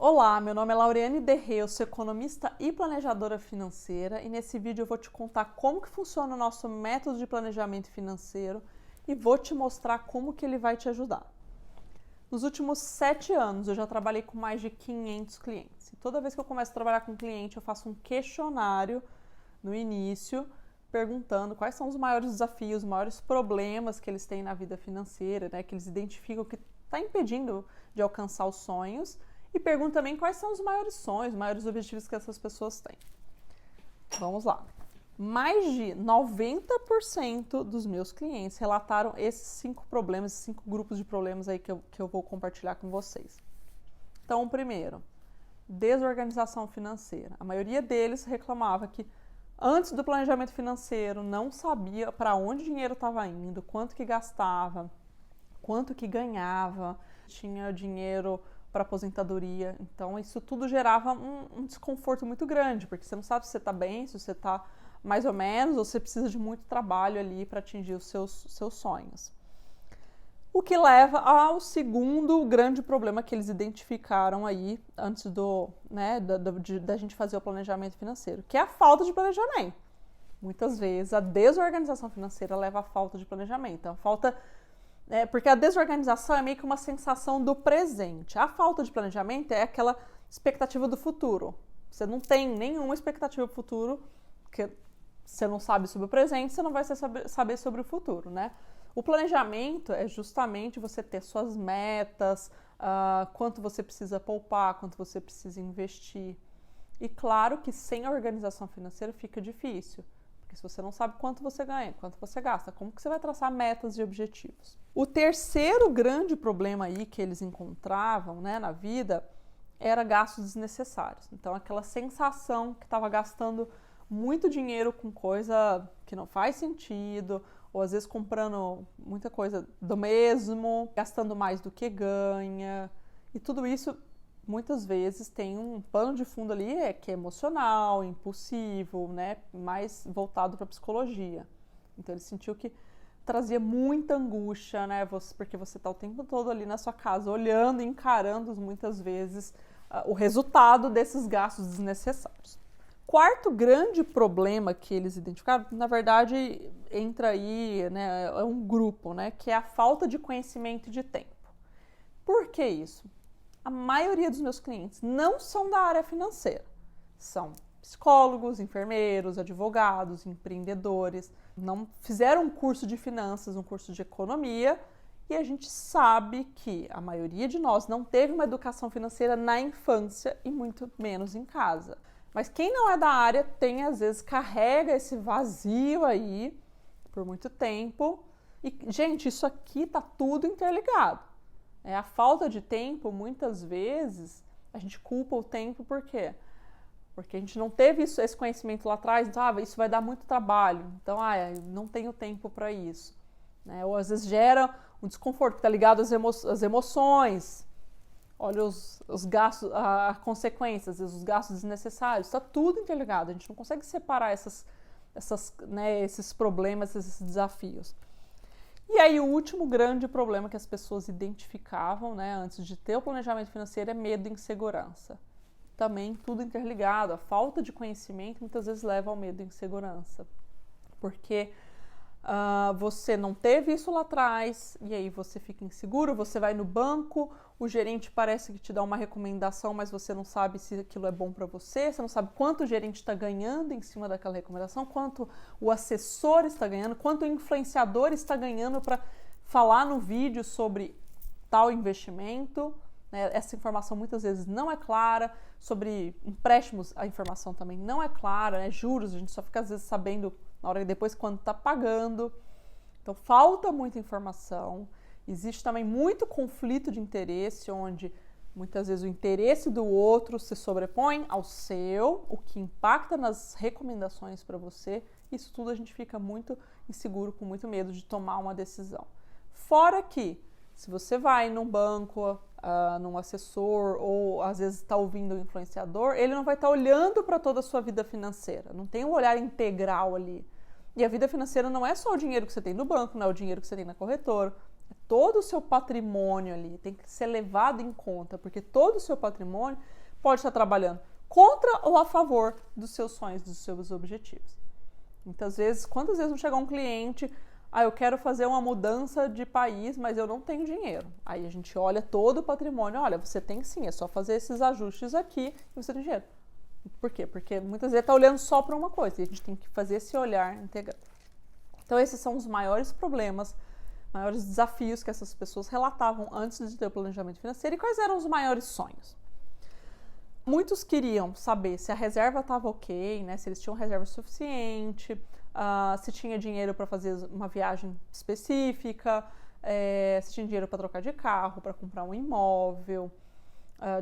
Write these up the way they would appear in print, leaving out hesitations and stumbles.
Olá, meu nome é Lauriane Derrê, eu sou economista e planejadora financeira e nesse vídeo eu vou te contar como que funciona o nosso método de planejamento financeiro e vou te mostrar como que ele vai te ajudar. Nos últimos 7 anos eu já trabalhei com mais de 500 clientes e toda vez que eu começo a trabalhar com cliente eu faço um questionário no início perguntando quais são os maiores desafios, os maiores problemas que eles têm na vida financeira, né, que eles identificam que está impedindo de alcançar os sonhos. E pergunto também quais são os maiores sonhos, os maiores objetivos que essas pessoas têm. Vamos lá. Mais de 90% dos meus clientes relataram esses 5 problemas, esses 5 grupos de problemas aí que eu vou compartilhar com vocês. Então, o primeiro, desorganização financeira. A maioria deles reclamava que antes do planejamento financeiro não sabia para onde o dinheiro estava indo, quanto que gastava, quanto que ganhava, tinha dinheiro para aposentadoria. Então, isso tudo gerava um desconforto muito grande, porque você não sabe se você está bem, se você está mais ou menos, ou se você precisa de muito trabalho ali para atingir os seus sonhos. O que leva ao segundo grande problema que eles identificaram aí antes da gente fazer o planejamento financeiro, que é a falta de planejamento. Muitas vezes a desorganização financeira leva à falta de planejamento. Então, porque a desorganização é meio que uma sensação do presente. A falta de planejamento é aquela expectativa do futuro. Você não tem nenhuma expectativa do futuro, porque você não sabe sobre o presente, você não vai saber sobre o futuro, né? O planejamento é justamente você ter suas metas, quanto você precisa poupar, quanto você precisa investir. E claro que sem a organização financeira fica difícil. Porque se você não sabe quanto você ganha, quanto você gasta, como que você vai traçar metas e objetivos? O terceiro grande problema aí que eles encontravam, né, na vida era gastos desnecessários. Então, aquela sensação que estava gastando muito dinheiro com coisa que não faz sentido, ou às vezes comprando muita coisa do mesmo, gastando mais do que ganha. E tudo isso muitas vezes tem um pano de fundo ali que é emocional, impulsivo, né, mais voltado para a psicologia. Então ele sentiu que trazia muita angústia, né, porque você está o tempo todo ali na sua casa olhando e encarando muitas vezes o resultado desses gastos desnecessários. Quarto grande problema que eles identificaram, na verdade, entra aí, né, é um grupo, né, que é a falta de conhecimento e de tempo. Por que isso? A maioria dos meus clientes não são da área financeira. São psicólogos, enfermeiros, advogados, empreendedores. Não fizeram um curso de finanças, um curso de economia. E a gente sabe que a maioria de nós não teve uma educação financeira na infância e muito menos em casa. Mas quem não é da área tem, às vezes, carrega esse vazio aí por muito tempo. E, gente, isso aqui tá tudo interligado. A falta de tempo, muitas vezes, a gente culpa o tempo por quê? Porque a gente não teve esse conhecimento lá atrás, então, isso vai dar muito trabalho, então, não tenho tempo para isso. Né? Ou às vezes gera um desconforto, que está ligado às emoções. Olha os gastos, a consequência, às vezes os gastos desnecessários, está tudo interligado, a gente não consegue separar esses problemas, esses desafios. E aí o último grande problema que as pessoas identificavam, né, antes de ter o planejamento financeiro é medo e insegurança. Também tudo interligado, a falta de conhecimento muitas vezes leva ao medo e insegurança. Porque você não teve isso lá atrás e aí você fica inseguro, você vai no banco, o gerente parece que te dá uma recomendação, mas você não sabe se aquilo é bom para você não sabe quanto o gerente está ganhando em cima daquela recomendação, quanto o assessor está ganhando, quanto o influenciador está ganhando para falar no vídeo sobre tal investimento. Né? Essa informação muitas vezes não é clara, sobre empréstimos a informação também não é clara, né? Juros a gente só fica às vezes sabendo na hora depois quando está pagando. Então falta muita informação. Existe também muito conflito de interesse, onde muitas vezes o interesse do outro se sobrepõe ao seu, o que impacta nas recomendações para você. Isso tudo a gente fica muito inseguro, com muito medo de tomar uma decisão. Fora que, se você vai num banco, num assessor, ou às vezes está ouvindo o influenciador, ele não vai estar olhando para toda a sua vida financeira, não tem um olhar integral ali. E a vida financeira não é só o dinheiro que você tem no banco, não é o dinheiro que você tem na corretora, todo o seu patrimônio ali tem que ser levado em conta, porque todo o seu patrimônio pode estar trabalhando contra ou a favor dos seus sonhos, dos seus objetivos. Muitas vezes, quantas vezes não chega um cliente, eu quero fazer uma mudança de país, mas eu não tenho dinheiro. Aí a gente olha todo o patrimônio, olha, você tem sim, é só fazer esses ajustes aqui e você tem dinheiro. Por quê? Porque muitas vezes está olhando só para uma coisa e a gente tem que fazer esse olhar integrado. Então esses são os maiores problemas, maiores desafios que essas pessoas relatavam antes de ter o planejamento financeiro. E quais eram os maiores sonhos? Muitos queriam saber se a reserva estava ok, né? Se eles tinham reserva suficiente, se tinha dinheiro para fazer uma viagem específica, se tinha dinheiro para trocar de carro, para comprar um imóvel,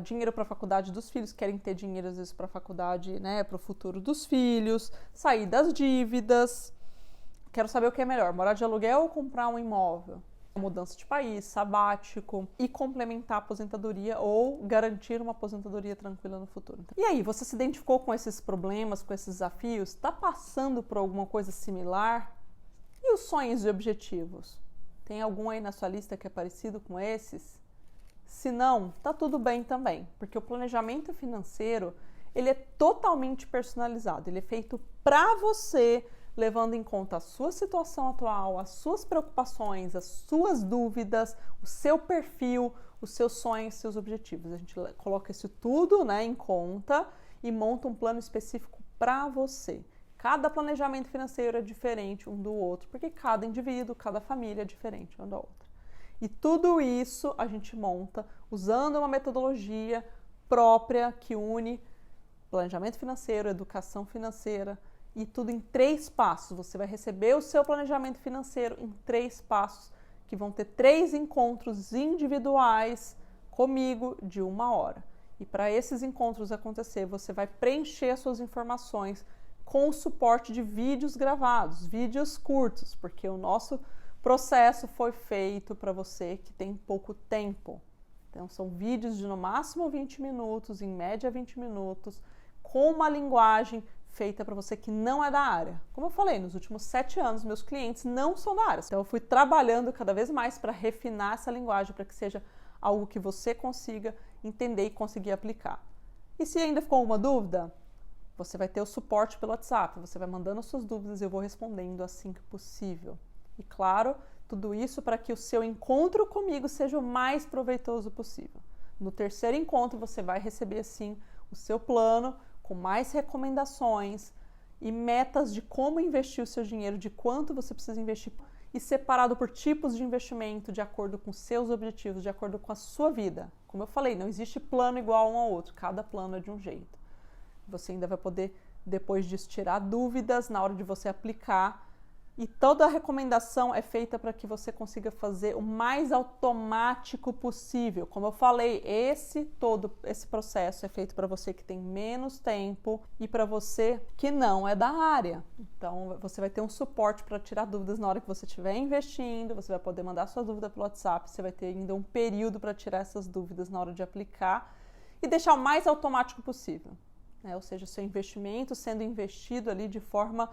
dinheiro para a faculdade dos filhos, querem ter dinheiro às vezes para a faculdade, né? Para o futuro dos filhos, sair das dívidas. Quero saber o que é melhor, morar de aluguel ou comprar um imóvel? Mudança de país, sabático e complementar a aposentadoria ou garantir uma aposentadoria tranquila no futuro. E aí, você se identificou com esses problemas, com esses desafios? Está passando por alguma coisa similar? E os sonhos e objetivos? Tem algum aí na sua lista que é parecido com esses? Se não, tá tudo bem também, porque o planejamento financeiro, ele é totalmente personalizado, ele é feito para você, levando em conta a sua situação atual, as suas preocupações, as suas dúvidas, o seu perfil, os seus sonhos, seus objetivos. A gente coloca isso tudo, né, em conta e monta um plano específico para você. Cada planejamento financeiro é diferente um do outro, porque cada indivíduo, cada família é diferente uma da outra. E tudo isso a gente monta usando uma metodologia própria que une planejamento financeiro, educação financeira, e tudo em 3 passos. Você vai receber o seu planejamento financeiro em 3 passos, que vão ter 3 encontros individuais comigo de 1 hora. E para esses encontros acontecer, você vai preencher as suas informações com o suporte de vídeos gravados, vídeos curtos, porque o nosso processo foi feito para você que tem pouco tempo. Então, são vídeos de no máximo 20 minutos, em média 20 minutos, com uma linguagem feita para você que não é da área. Como eu falei, nos últimos 7 anos, meus clientes não são da área. Então, eu fui trabalhando cada vez mais para refinar essa linguagem, para que seja algo que você consiga entender e conseguir aplicar. E se ainda ficou alguma dúvida, você vai ter o suporte pelo WhatsApp. Você vai mandando as suas dúvidas e eu vou respondendo assim que possível. E claro, tudo isso para que o seu encontro comigo seja o mais proveitoso possível. No 3º encontro, você vai receber, sim, o seu plano com mais recomendações e metas de como investir o seu dinheiro, de quanto você precisa investir e separado por tipos de investimento de acordo com seus objetivos, de acordo com a sua vida. Como eu falei, não existe plano igual um ao outro, cada plano é de um jeito. Você ainda vai poder, depois disso, tirar dúvidas na hora de você aplicar. E toda a recomendação é feita para que você consiga fazer o mais automático possível. Como eu falei, esse processo é feito para você que tem menos tempo e para você que não é da área. Então, você vai ter um suporte para tirar dúvidas na hora que você estiver investindo, você vai poder mandar sua dúvida pelo WhatsApp, você vai ter ainda um período para tirar essas dúvidas na hora de aplicar e deixar o mais automático possível. Ou seja, o seu investimento sendo investido ali de forma,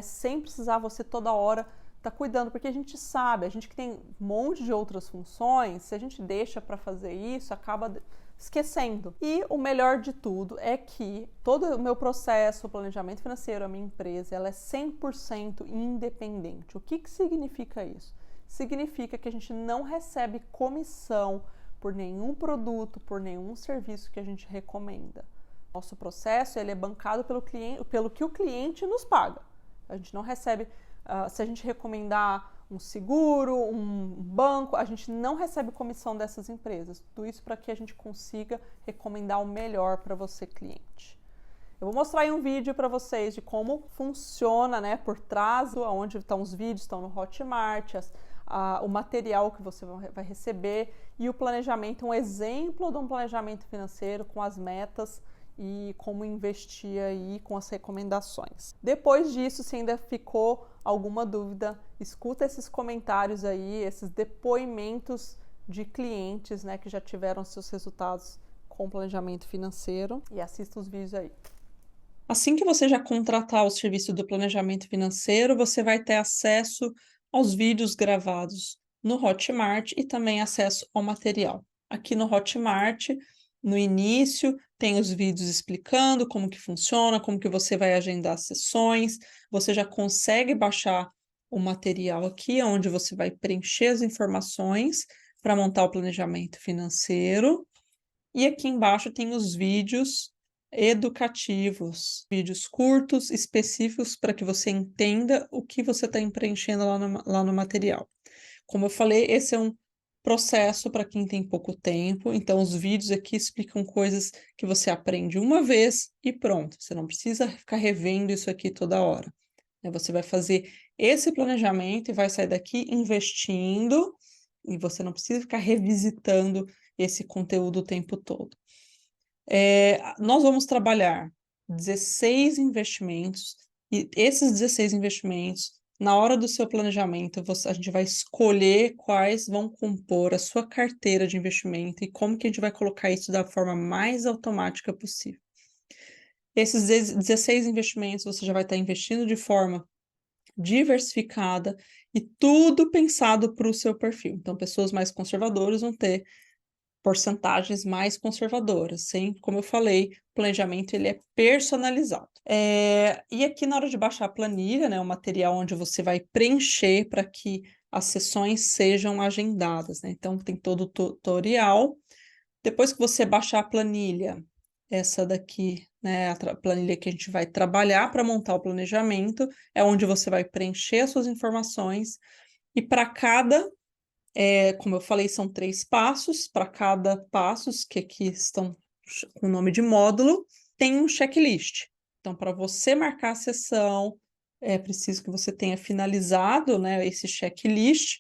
sem precisar você toda hora estar cuidando, porque a gente sabe, a gente que tem um monte de outras funções, se a gente deixa para fazer isso, acaba esquecendo. E o melhor de tudo é que todo o meu processo, o planejamento financeiro, a minha empresa, ela é 100% independente. O que significa isso? Significa que a gente não recebe comissão por nenhum produto, por nenhum serviço que a gente recomenda. Nosso processo ele é bancado pelo cliente, pelo que o cliente nos paga. A gente não recebe, se a gente recomendar um seguro, um banco, a gente não recebe comissão dessas empresas. Tudo isso para que a gente consiga recomendar o melhor para você, cliente. Eu vou mostrar aí um vídeo para vocês de como funciona, por trás, onde estão os vídeos, estão no Hotmart, o material que você vai receber e o planejamento, um exemplo de um planejamento financeiro com as metas e como investir aí com as recomendações. Depois disso, se ainda ficou alguma dúvida, escuta esses comentários aí, esses depoimentos de clientes, que já tiveram seus resultados com planejamento financeiro e assista os vídeos aí. Assim que você já contratar o serviço do planejamento financeiro, você vai ter acesso aos vídeos gravados no Hotmart e também acesso ao material. Aqui no Hotmart, no início, tem os vídeos explicando como que funciona, como que você vai agendar sessões, você já consegue baixar o material aqui, onde você vai preencher as informações para montar o planejamento financeiro. E aqui embaixo tem os vídeos educativos, vídeos curtos, específicos para que você entenda o que você está preenchendo lá no material. Como eu falei, esse é um processo para quem tem pouco tempo, então os vídeos aqui explicam coisas que você aprende uma vez e pronto, você não precisa ficar revendo isso aqui toda hora. Você vai fazer esse planejamento e vai sair daqui investindo, e você não precisa ficar revisitando esse conteúdo o tempo todo. Nós vamos trabalhar 16 investimentos, e esses 16 investimentos, na hora do seu planejamento, a gente vai escolher quais vão compor a sua carteira de investimento e como que a gente vai colocar isso da forma mais automática possível. Esses 16 investimentos você já vai estar investindo de forma diversificada e tudo pensado para o seu perfil. Então, pessoas mais conservadoras vão ter porcentagens mais conservadoras, sem, como eu falei, o planejamento ele é personalizado. E aqui na hora de baixar a planilha, né, o material onde você vai preencher para que as sessões sejam agendadas, né? Então tem todo o tutorial. Depois que você baixar a planilha, essa daqui, né, a planilha que a gente vai trabalhar para montar o planejamento, é onde você vai preencher as suas informações e para cada como eu falei, são 3 passos. Para cada passo, que aqui estão com o nome de módulo, tem um checklist. Então, para você marcar a sessão, é preciso que você tenha finalizado, né, esse checklist.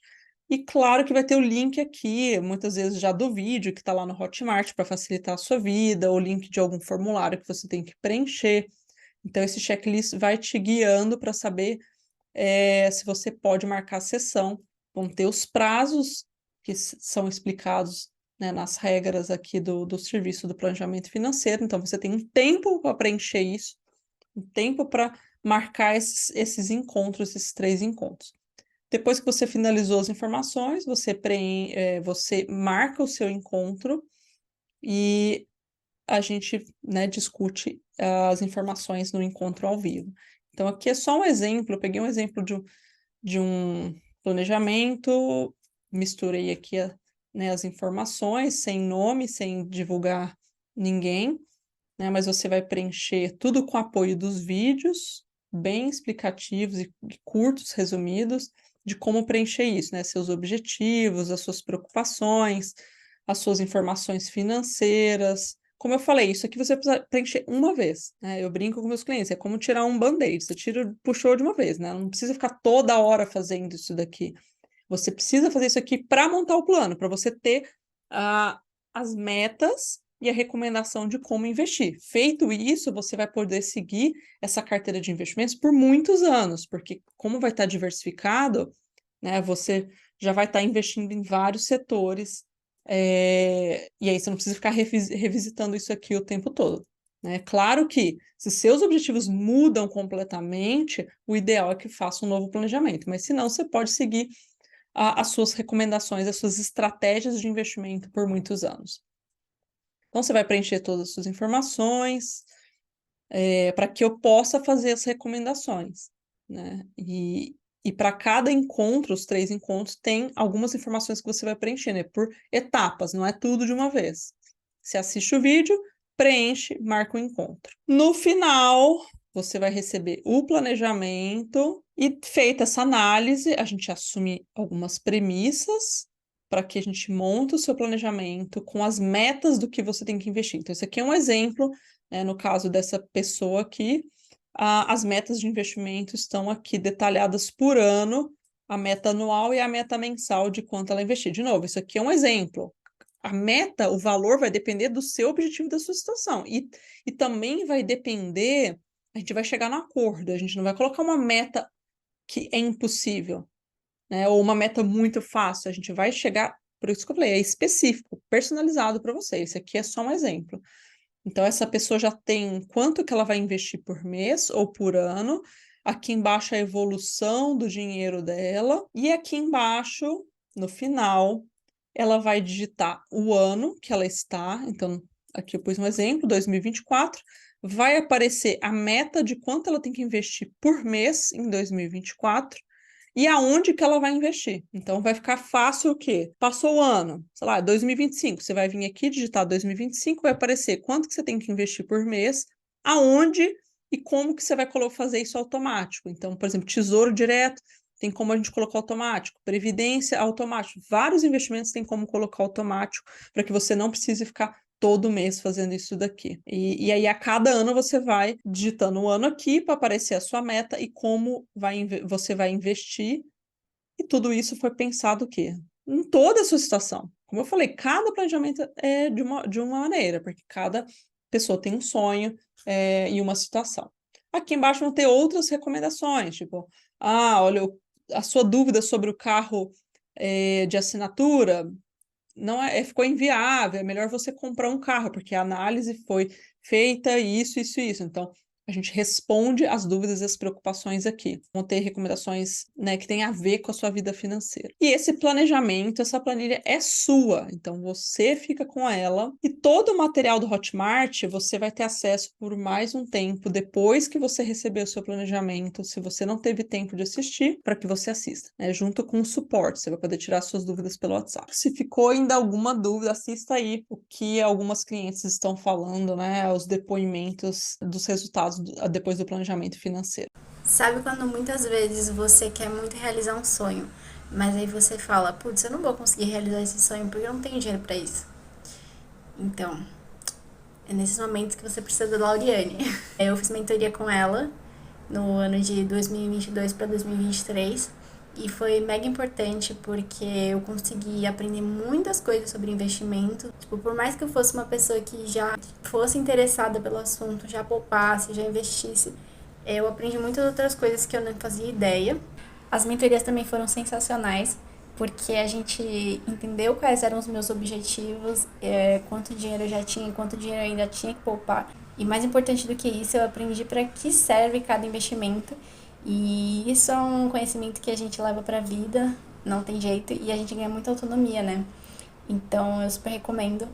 E claro que vai ter o link aqui, muitas vezes já do vídeo, que está lá no Hotmart para facilitar a sua vida, ou link de algum formulário que você tem que preencher. Então, esse checklist vai te guiando para saber se você pode marcar a sessão. Vão ter os prazos que são explicados, né, nas regras aqui do serviço do planejamento financeiro. Então, você tem um tempo para preencher isso, um tempo para marcar esses encontros, esses 3 encontros. Depois que você finalizou as informações, você marca o seu encontro e a gente, né, discute as informações no encontro ao vivo. Então, aqui é só um exemplo, eu peguei um exemplo de um planejamento, misturei aqui né, as informações, sem nome, sem divulgar ninguém, né, mas você vai preencher tudo com apoio dos vídeos, bem explicativos e curtos, resumidos, de como preencher isso, né, seus objetivos, as suas preocupações, as suas informações financeiras. Como eu falei, isso aqui você precisa preencher uma vez, né? Eu brinco com meus clientes, é como tirar um band-aid, você puxou de uma vez, né? Não precisa ficar toda hora fazendo isso daqui. Você precisa fazer isso aqui para montar o plano, para você ter as metas e a recomendação de como investir. Feito isso, você vai poder seguir essa carteira de investimentos por muitos anos, porque como vai estar diversificado, né, você já vai estar investindo em vários setores, e aí você não precisa ficar revisitando isso aqui o tempo todo. Né? Claro que, se seus objetivos mudam completamente, o ideal é que faça um novo planejamento, mas se não, você pode seguir as suas recomendações, as suas estratégias de investimento por muitos anos. Então, você vai preencher todas as suas informações para que eu possa fazer as recomendações. Né? E para cada encontro, os 3 encontros, tem algumas informações que você vai preencher, né? Por etapas, não é tudo de uma vez. Você assiste o vídeo, preenche, marca o encontro. No final, você vai receber o planejamento e, feita essa análise, a gente assume algumas premissas para que a gente monte o seu planejamento com as metas do que você tem que investir. Então, esse aqui é um exemplo, né, no caso dessa pessoa aqui, as metas de investimento estão aqui detalhadas por ano, a meta anual e a meta mensal de quanto ela investir. De novo, isso aqui é um exemplo. A meta, o valor vai depender do seu objetivo, da sua situação. E também vai depender, a gente vai chegar no acordo, a gente não vai colocar uma meta que é impossível, né? Ou uma meta muito fácil, a gente vai chegar, por isso que eu falei, é específico, personalizado para você. Esse aqui é só um exemplo. Então, essa pessoa já tem quanto que ela vai investir por mês ou por ano. Aqui embaixo a evolução do dinheiro dela. E aqui embaixo, No final, ela vai digitar o ano que ela está. Então, aqui eu pus um exemplo, 2024. Vai aparecer a meta de quanto ela tem que investir por mês em 2024 e aonde que ela vai investir. Então, vai ficar fácil o quê? Passou o ano, sei lá, 2025. Você vai vir aqui, digitar 2025, vai aparecer quanto que você tem que investir por mês, aonde e como que você vai fazer isso automático. Então, por exemplo, Tesouro Direto, tem como a gente colocar automático. Previdência, automático. Vários investimentos tem como colocar automático para que você não precise ficar todo mês fazendo isso daqui. E aí, a cada ano, você vai digitando o ano aqui para aparecer a sua meta e como você vai investir. E tudo isso foi pensado o quê? Em toda a sua situação. Como eu falei, cada planejamento é de uma maneira, porque cada pessoa tem um sonho e uma situação. Aqui embaixo vão ter outras recomendações, tipo, olha, a sua dúvida sobre o carro de assinatura ficou inviável, é melhor você comprar um carro, porque a análise foi feita isso, isso, isso. Então, a gente responde as dúvidas e as preocupações aqui. Vão ter recomendações, né, que tem a ver com a sua vida financeira. E esse planejamento, essa planilha é sua, então você fica com ela. E todo o material do Hotmart você vai ter acesso por mais um tempo depois que você receber o seu planejamento, se você não teve tempo de assistir, para que você assista, né, junto com o suporte. Você vai poder tirar suas dúvidas pelo WhatsApp. Se ficou ainda alguma dúvida, assista aí o que algumas clientes estão falando, né, os depoimentos dos resultados depois do planejamento financeiro. Sabe quando muitas vezes você quer muito realizar um sonho, mas aí você fala, putz, eu não vou conseguir realizar esse sonho porque eu não tenho dinheiro pra isso. Então, é nesses momentos que você precisa da Lauriane. Eu fiz mentoria com ela no ano de 2022 para 2023 e foi mega importante porque eu consegui aprender muitas coisas sobre investimento. Tipo, por mais que eu fosse uma pessoa que já fosse interessada pelo assunto, já poupasse, já investisse, eu aprendi muitas outras coisas que eu não fazia ideia. As mentorias também foram sensacionais, porque a gente entendeu quais eram os meus objetivos, quanto dinheiro eu já tinha, quanto dinheiro eu ainda tinha que poupar. E mais importante do que isso, eu aprendi para que serve cada investimento. E isso é um conhecimento que a gente leva para a vida, não tem jeito, e a gente ganha muita autonomia, né? Então eu super recomendo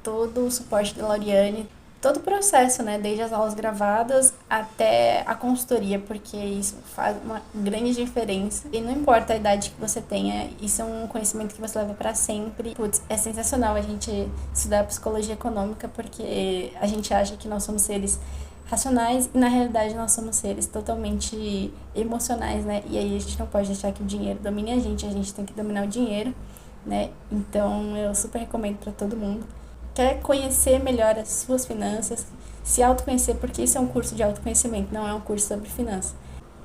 todo o suporte da Lauriane, todo o processo, né? Desde as aulas gravadas até a consultoria, porque isso faz uma grande diferença. E não importa a idade que você tenha, isso é um conhecimento que você leva para sempre. Putz, é sensacional a gente estudar psicologia econômica, porque a gente acha que nós somos seres racionais e na realidade nós somos seres totalmente emocionais, né? E aí a gente não pode deixar que o dinheiro domine a gente tem que dominar o dinheiro, né? Então eu super recomendo para todo mundo. Quer conhecer melhor as suas finanças, se autoconhecer, porque isso é um curso de autoconhecimento, não é um curso sobre finanças.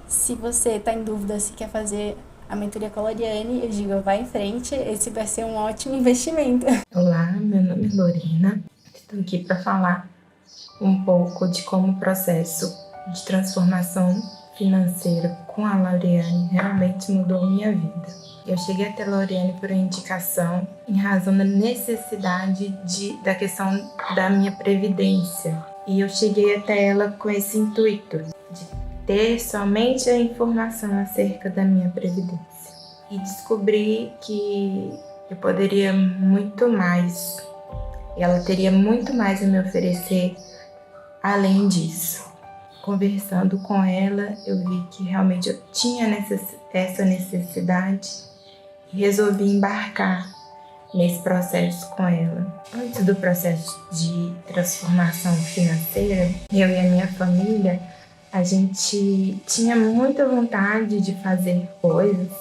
Se você está em dúvida se quer fazer a mentoria com a Lauriane, eu digo, vai em frente, esse vai ser um ótimo investimento. Olá, meu nome é Lorena, estou aqui para falar um pouco de como o processo de transformação financeira com a Lauriane realmente mudou minha vida. Eu cheguei até a Lauriane por indicação em razão da necessidade da questão da minha previdência. E eu cheguei até ela com esse intuito de ter somente a informação acerca da minha previdência. E descobri que eu poderia muito mais, e ela teria muito mais a me oferecer além disso. Conversando com ela, eu vi que realmente eu tinha essa necessidade e resolvi embarcar nesse processo com ela. Antes do processo de transformação financeira, eu e a minha família, a gente tinha muita vontade de fazer coisas,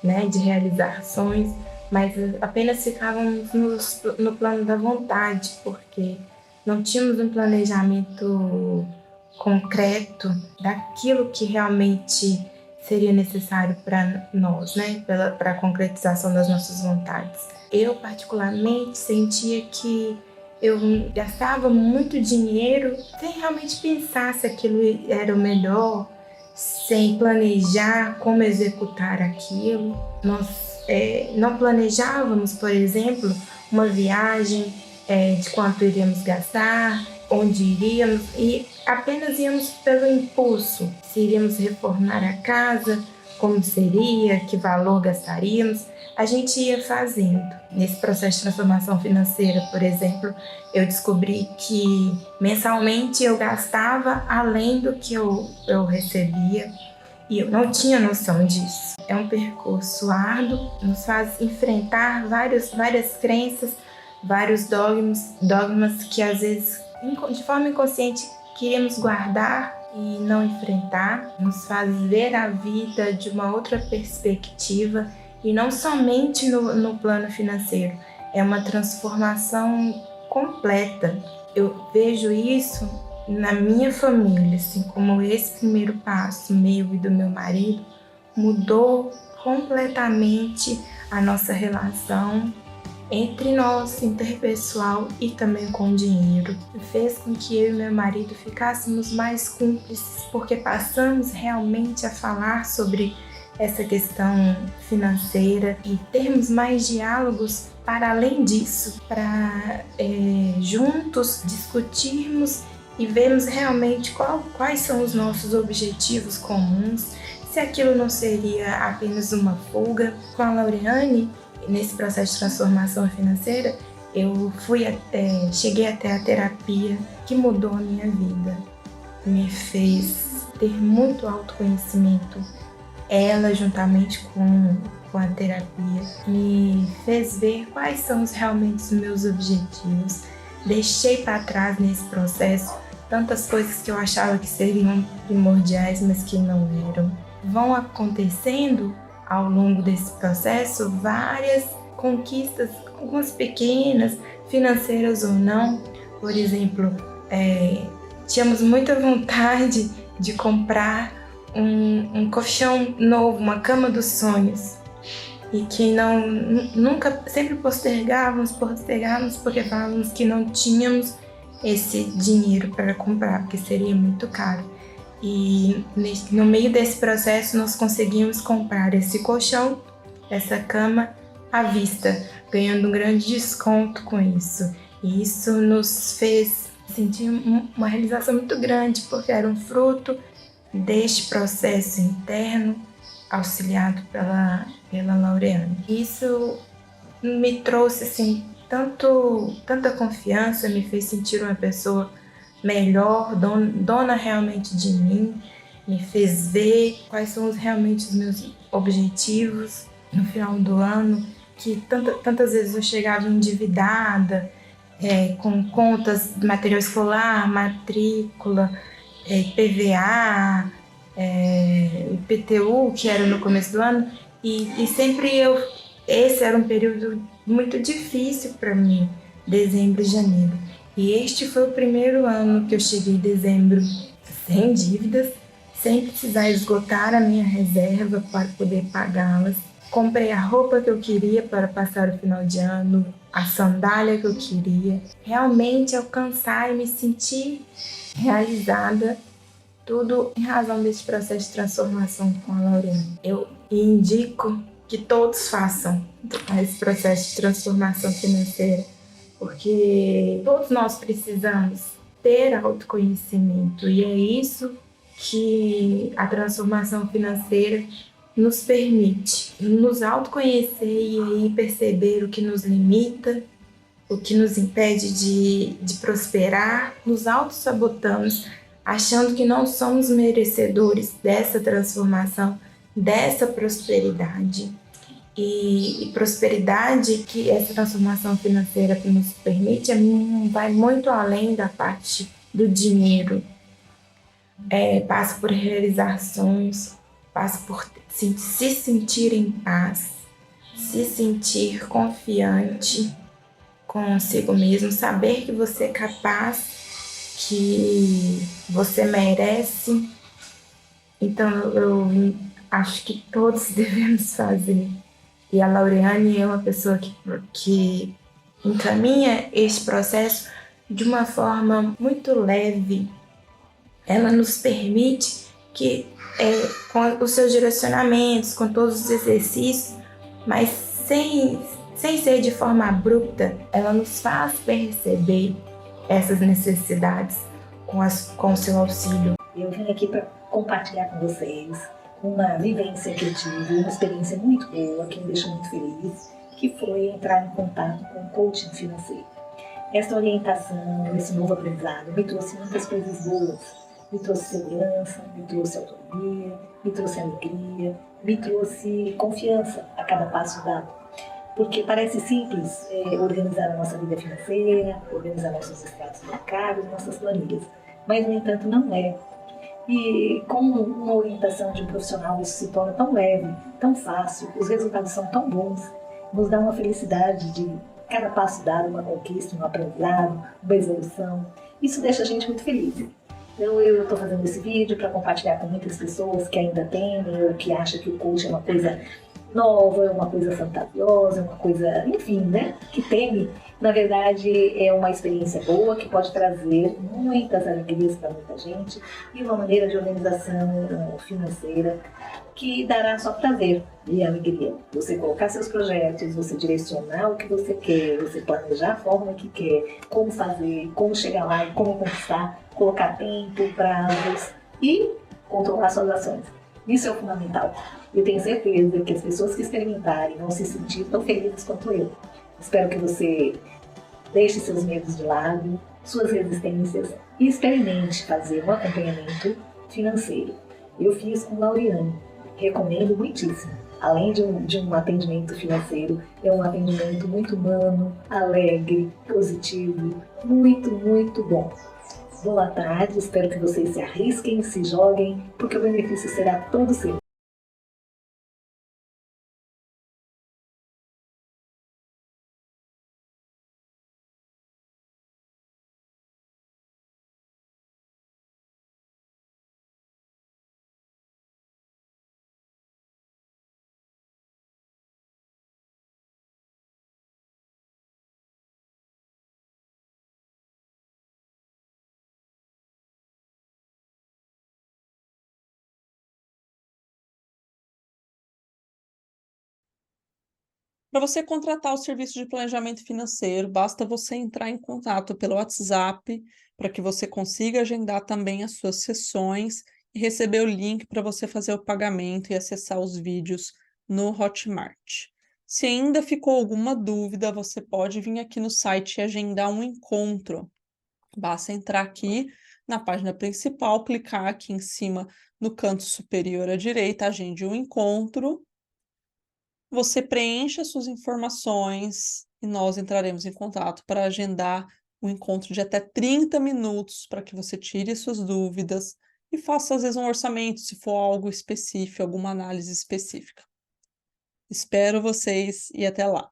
né, de realizar sonhos, mas apenas ficávamos no plano da vontade, porque não tínhamos um planejamento concreto daquilo que realmente seria necessário para nós, né? Para a concretização das nossas vontades. Eu, particularmente, sentia que eu gastava muito dinheiro sem realmente pensar se aquilo era o melhor, sem planejar como executar aquilo. Nós não planejávamos, por exemplo, uma viagem, de quanto iríamos gastar, onde iríamos, e apenas íamos pelo impulso. Se iríamos reformar a casa, como seria, que valor gastaríamos, a gente ia fazendo. Nesse processo de transformação financeira, por exemplo, eu descobri que mensalmente eu gastava além do que eu recebia e eu não tinha noção disso. É um percurso árduo, nos faz enfrentar várias crenças, vários dogmas que às vezes, de forma inconsciente, queríamos guardar e não enfrentar, nos faz ver a vida de uma outra perspectiva e não somente no plano financeiro. É uma transformação completa. Eu vejo isso na minha família, assim como esse primeiro passo meu e do meu marido mudou completamente a nossa relação entre nós, interpessoal e também com o dinheiro. Fez com que eu e meu marido ficássemos mais cúmplices, porque passamos realmente a falar sobre essa questão financeira e termos mais diálogos para além disso, para juntos discutirmos e vermos realmente quais são os nossos objetivos comuns, se aquilo não seria apenas uma fuga. Com a Laureane, nesse processo de transformação financeira, eu cheguei até a terapia que mudou a minha vida, me fez ter muito autoconhecimento. Ela, juntamente com a terapia, me fez ver quais são realmente os meus objetivos. Deixei para trás nesse processo tantas coisas que eu achava que seriam primordiais, mas que não eram. Vão acontecendo ao longo desse processo várias conquistas, algumas pequenas, financeiras ou não. Por exemplo, tínhamos muita vontade de comprar um colchão novo, uma cama dos sonhos, e que nunca, sempre postergávamos porque falávamos que não tínhamos esse dinheiro para comprar, porque seria muito caro. E no meio desse processo nós conseguimos comprar esse colchão, essa cama à vista, ganhando um grande desconto com isso. E isso nos fez sentir uma realização muito grande, porque era um fruto deste processo interno auxiliado pela Laureane. Isso me trouxe assim, tanta confiança, me fez sentir uma pessoa melhor, dona realmente de mim, me fez ver quais são realmente os meus objetivos no final do ano, que tantas vezes eu chegava endividada, com contas de material escolar, matrícula, IPVA, IPTU, que era no começo do ano, e sempre esse era um período muito difícil para mim, dezembro e janeiro. E este foi o primeiro ano que eu cheguei em dezembro sem dívidas, sem precisar esgotar a minha reserva para poder pagá-las. Comprei a roupa que eu queria para passar o final de ano, a sandália que eu queria. Realmente alcançar e me sentir realizada, tudo em razão desse processo de transformação com a Laureane. Eu indico que todos façam esse processo de transformação financeira, porque todos nós precisamos ter autoconhecimento, e é isso que a transformação financeira nos permite, nos autoconhecer e aí perceber o que nos limita, o que nos impede de prosperar. Nos autossabotamos, achando que não somos merecedores dessa transformação, dessa prosperidade. E prosperidade que essa transformação financeira que nos permite vai muito além da parte do dinheiro. Passa por realizar sonhos, passa por se sentir em paz, se sentir confiante consigo mesmo, saber que você é capaz, que você merece. Então eu acho que todos devemos fazer. E a Laureane é uma pessoa que encaminha esse processo de uma forma muito leve. Ela nos permite que, com os seus direcionamentos, com todos os exercícios, mas sem ser de forma abrupta, ela nos faz perceber essas necessidades com o seu auxílio. Eu vim aqui para compartilhar com vocês uma vivência que eu tive, uma experiência muito boa, que me deixou muito feliz, que foi entrar em contato com o coaching financeiro. Essa orientação, esse novo aprendizado me trouxe muitas coisas boas. Me trouxe segurança, me trouxe autonomia, me trouxe alegria, me trouxe confiança a cada passo dado. Porque parece simples organizar a nossa vida financeira, organizar nossos extratos bancários, nossas planilhas. Mas, no entanto, não é. E com uma orientação de um profissional, isso se torna tão leve, tão fácil, os resultados são tão bons, nos dá uma felicidade de cada passo dado, uma conquista, um aprendizado, uma evolução. Isso deixa a gente muito feliz. Então eu estou fazendo esse vídeo para compartilhar com muitas pessoas que ainda temem ou que acham que o coach é uma coisa nova, é uma coisa fantasiosa, é uma coisa, enfim, né, que teme. Na verdade, é uma experiência boa que pode trazer muitas alegrias para muita gente e uma maneira de organização financeira que dará só prazer e alegria. Você colocar seus projetos, você direcionar o que você quer, você planejar a forma que quer, como fazer, como chegar lá e como conquistar, colocar tempo, prazos e controlar suas ações. Isso é o fundamental. Eu tenho certeza que as pessoas que experimentarem vão se sentir tão felizes quanto eu. Espero que você deixe seus medos de lado, suas resistências e experimente fazer um acompanhamento financeiro. Eu fiz com Lauriane, recomendo muitíssimo. Além de um atendimento financeiro, é um atendimento muito humano, alegre, positivo, muito, muito bom. Boa tarde, espero que vocês se arrisquem, se joguem, porque o benefício será todo seu. Para você contratar o serviço de planejamento financeiro, basta você entrar em contato pelo WhatsApp para que você consiga agendar também as suas sessões e receber o link para você fazer o pagamento e acessar os vídeos no Hotmart. Se ainda ficou alguma dúvida, você pode vir aqui no site e agendar um encontro. Basta entrar aqui na página principal, clicar aqui em cima no canto superior à direita, agende um encontro. Você preenche as suas informações e nós entraremos em contato para agendar um encontro de até 30 minutos para que você tire as suas dúvidas e faça, às vezes, um orçamento, se for algo específico, alguma análise específica. Espero vocês e até lá!